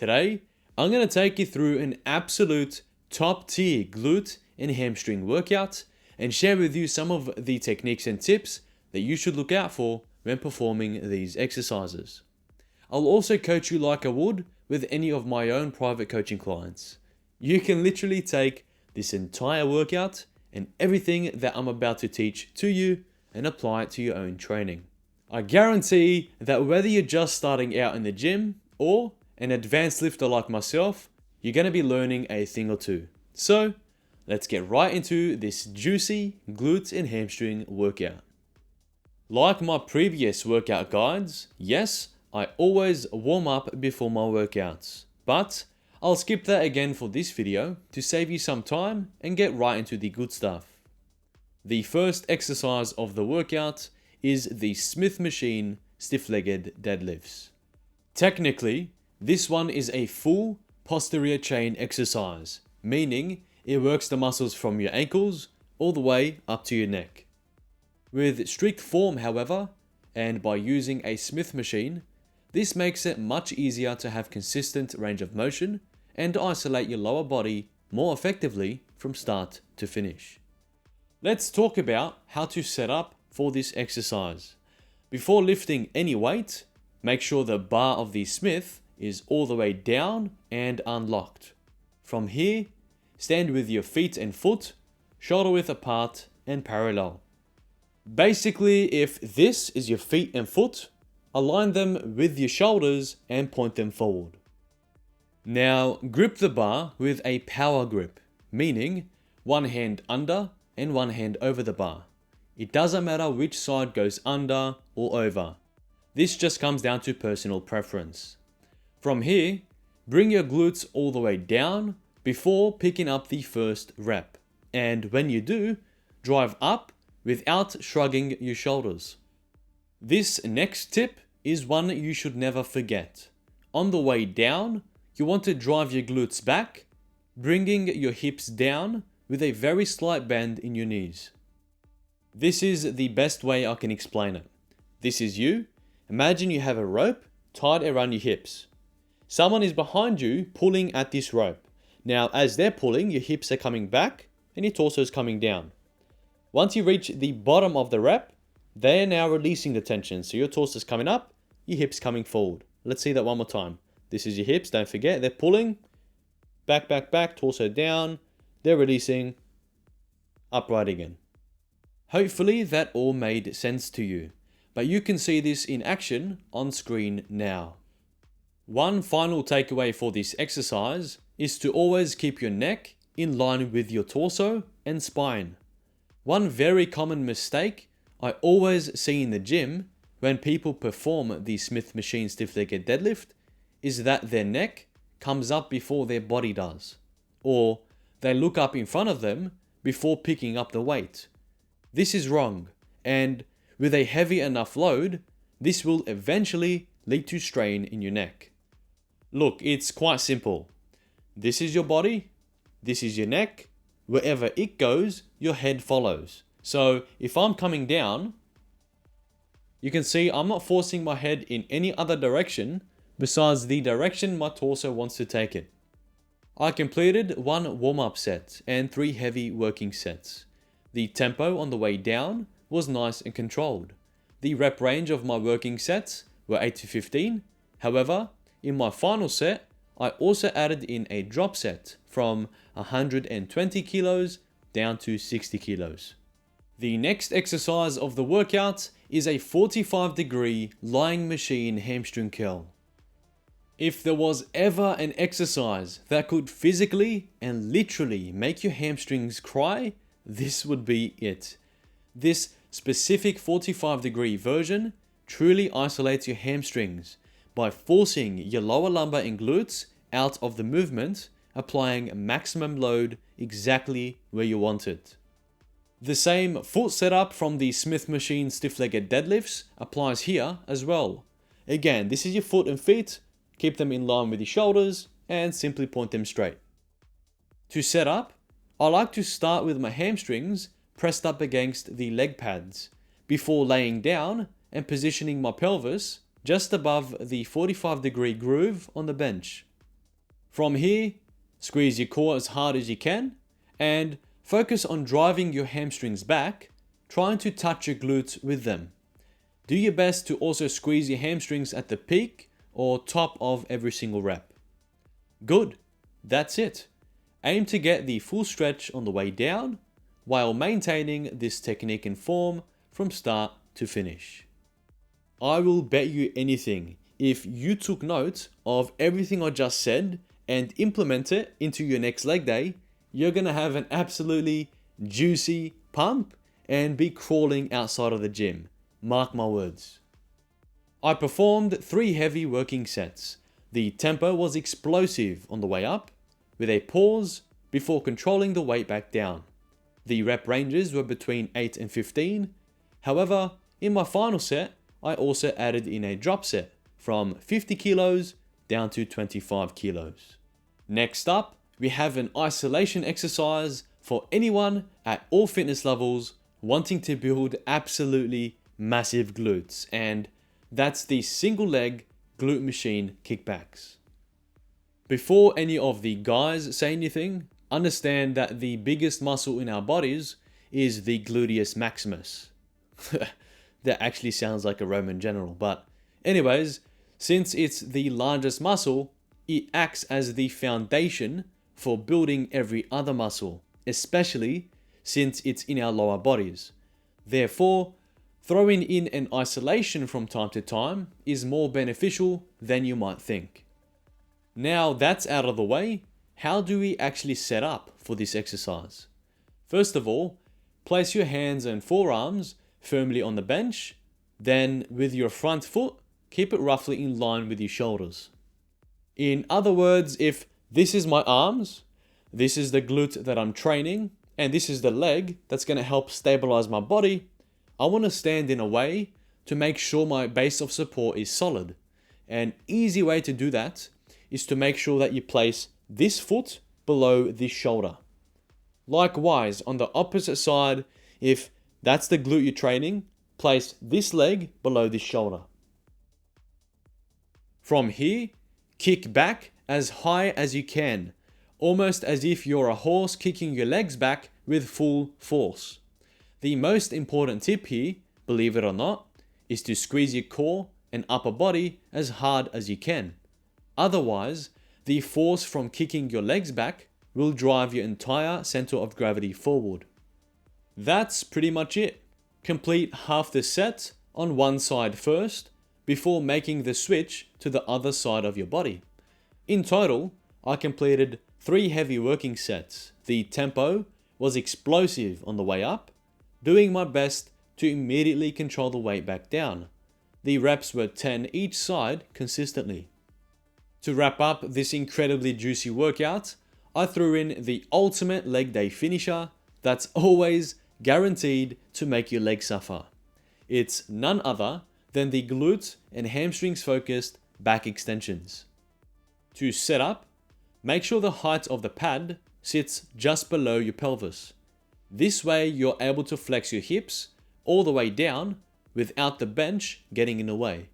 Today, I'm going to take you through an absolute top tier glute and hamstring workout and share with you some of the techniques and tips that you should look out for when performing these exercises. I'll also coach you like I would with any of my own private coaching clients. You can literally take this entire workout and everything that I'm about to teach to you and apply it to your own training. I guarantee that whether you're just starting out in the gym or an advanced lifter like myself, you're going to be learning a thing or two. So let's get right into this juicy glute and hamstring workout. Like my previous workout guides, yes, I always warm up before my workouts, but I'll skip that again for this video to save you some time and get right into the good stuff. The first exercise of the workout is the Smith Machine stiff-legged deadlifts. Technically, this one is a full posterior chain exercise, meaning it works the muscles from your ankles all the way up to your neck. With strict form, however, and by using a Smith machine, this makes it much easier to have consistent range of motion and isolate your lower body more effectively from start to finish. Let's talk about how to set up for this exercise. Before lifting any weight, make sure the bar of the Smith is all the way down and unlocked. From here, stand with your feet and foot shoulder width apart and parallel. Basically, if this is your feet and foot, align them with your shoulders and point them forward. Now, grip the bar with a power grip, meaning one hand under and one hand over the bar. It doesn't matter which side goes under or over. This just comes down to personal preference. From here, bring your glutes all the way down before picking up the first rep. And when you do, drive up without shrugging your shoulders. This next tip is one you should never forget. On the way down, you want to drive your glutes back, bringing your hips down with a very slight bend in your knees. This is the best way I can explain it. This is you. Imagine you have a rope tied around your hips. Someone is behind you pulling at this rope. Now, as they're pulling, your hips are coming back and your torso is coming down. Once you reach the bottom of the rep, they're now releasing the tension. So your torso is coming up, your hips coming forward. Let's see that one more time. This is your hips, don't forget, they're pulling, back, back, back, torso down, they're releasing, upright again. Hopefully that all made sense to you, but you can see this in action on screen now. One final takeaway for this exercise is to always keep your neck in line with your torso and spine. One very common mistake I always see in the gym when people perform the Smith Machine stiff-legged deadlift is that their neck comes up before their body does, or they look up in front of them before picking up the weight. This is wrong, and with a heavy enough load, this will eventually lead to strain in your neck. Look, it's quite simple. This is your body, this is your neck. Wherever it goes, your head follows. So if I'm coming down, you can see I'm not forcing my head in any other direction besides the direction my torso wants to take it. I completed one warm-up set and 3 heavy working sets. The tempo on the way down was nice and controlled. The rep range of my working sets were 8 to 15. However, in my final set, I also added in a drop set from 120 kilos down to 60 kilos. The next exercise of the workout is a 45-degree lying machine hamstring curl. If there was ever an exercise that could physically and literally make your hamstrings cry, this would be it. This specific 45-degree version truly isolates your hamstrings by forcing your lower lumbar and glutes out of the movement, applying maximum load exactly where you want it. The same foot setup from the Smith Machine stiff-legged deadlifts applies here as well. Again, this is your foot and feet, keep them in line with your shoulders and simply point them straight. To set up, I like to start with my hamstrings pressed up against the leg pads before laying down and positioning my pelvis just above the 45-degree groove on the bench. From here, squeeze your core as hard as you can and focus on driving your hamstrings back, trying to touch your glutes with them. Do your best to also squeeze your hamstrings at the peak or top of every single rep. Good, that's it. Aim to get the full stretch on the way down while maintaining this technique and form from start to finish. I will bet you anything, if you took note of everything I just said and implement it into your next leg day, you're going to have an absolutely juicy pump and be crawling outside of the gym. Mark my words. I performed 3 heavy working sets. The tempo was explosive on the way up, with a pause before controlling the weight back down. The rep ranges were between 8 and 15. However, in my final set, I also added in a drop set from 50 kilos down to 25 kilos. Next up, we have an isolation exercise for anyone at all fitness levels wanting to build absolutely massive glutes, and that's the single leg glute machine kickbacks. Before any of the guys say anything, understand that the biggest muscle in our bodies is the gluteus maximus. That actually sounds like a Roman general, but anyways, since it's the largest muscle, it acts as the foundation for building every other muscle, especially since it's in our lower bodies. Therefore, throwing in an isolation from time to time is more beneficial than you might think. Now that's out of the way, how do we actually set up for this exercise? First of all, place your hands and forearms firmly on the bench, then with your front foot, keep it roughly in line with your shoulders. In other words, if this is my arms, this is the glute that I'm training, and this is the leg that's going to help stabilize my body, I want to stand in a way to make sure my base of support is solid. An easy way to do that is to make sure that you place this foot below this shoulder. Likewise, on the opposite side, if that's the glute you're training, place this leg below this shoulder. From here, kick back as high as you can, almost as if you're a horse kicking your legs back with full force. The most important tip here, believe it or not, is to squeeze your core and upper body as hard as you can. Otherwise, the force from kicking your legs back will drive your entire center of gravity forward. That's pretty much it. Complete half the set on one side first, before making the switch to the other side of your body. In total, I completed 3 heavy working sets. The tempo was explosive on the way up, doing my best to immediately control the weight back down. The reps were 10 each side consistently. To wrap up this incredibly juicy workout, I threw in the ultimate leg day finisher that's always guaranteed to make your legs suffer. It's none other than the glute and hamstrings focused back extensions. To set up, make sure the height of the pad sits just below your pelvis. This way you're able to flex your hips all the way down without the bench getting in the way.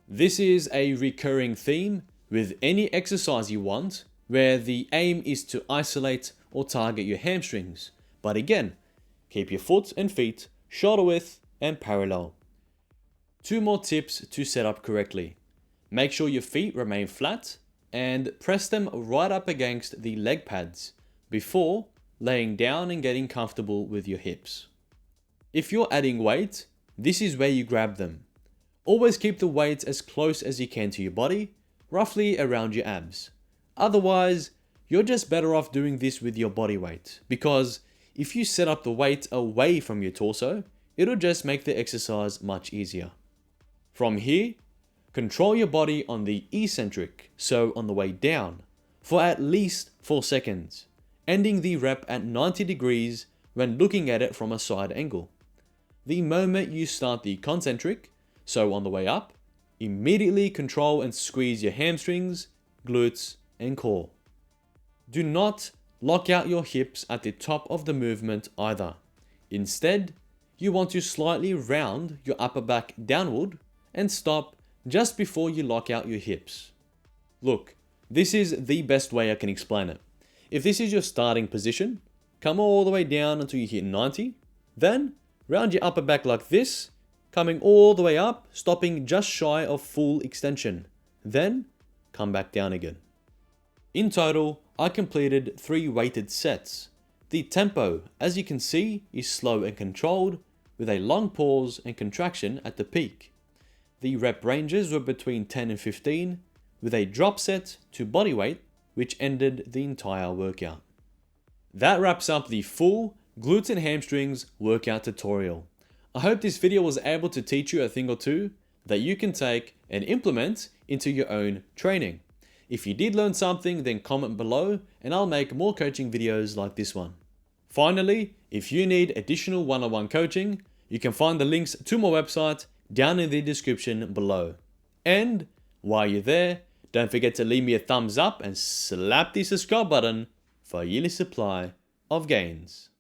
This is a recurring theme with any exercise you want, where the aim is to isolate or target your hamstrings. But again, keep your foot and feet shoulder width and parallel. 2 more tips to set up correctly. Make sure your feet remain flat and press them right up against the leg pads before laying down and getting comfortable with your hips. If you're adding weight, this is where you grab them. Always keep the weight as close as you can to your body, roughly around your abs. Otherwise, you're just better off doing this with your body weight, because if you set up the weight away from your torso, it'll just make the exercise much easier. From here, control your body on the eccentric, so on the way down, for at least 4 seconds, ending the rep at 90 degrees when looking at it from a side angle. The moment you start the concentric, so on the way up, immediately control and squeeze your hamstrings, glutes, and core. Do not lock out your hips at the top of the movement either. Instead, you want to slightly round your upper back downward and stop just before you lock out your hips. Look, This is the best way I can explain it. If this is your starting position, come all the way down until you hit 90, then round your upper back like this, coming all the way up, stopping just shy of full extension. Then come back down again. In total, I completed 3 weighted sets. The tempo, as you can see, is slow and controlled, with a long pause and contraction at the peak. The rep ranges were between 10 and 15, with a drop set to body weight, which ended the entire workout. That wraps up the full glutes and hamstrings workout tutorial. I hope this video was able to teach you a thing or two that you can take and implement into your own training. If you did learn something, then comment below and I'll make more coaching videos like this one. Finally, if you need additional one-on-one coaching, you can find the links to my website down in the description below. And while you're there, don't forget to leave me a thumbs up and slap the subscribe button for a yearly supply of gains.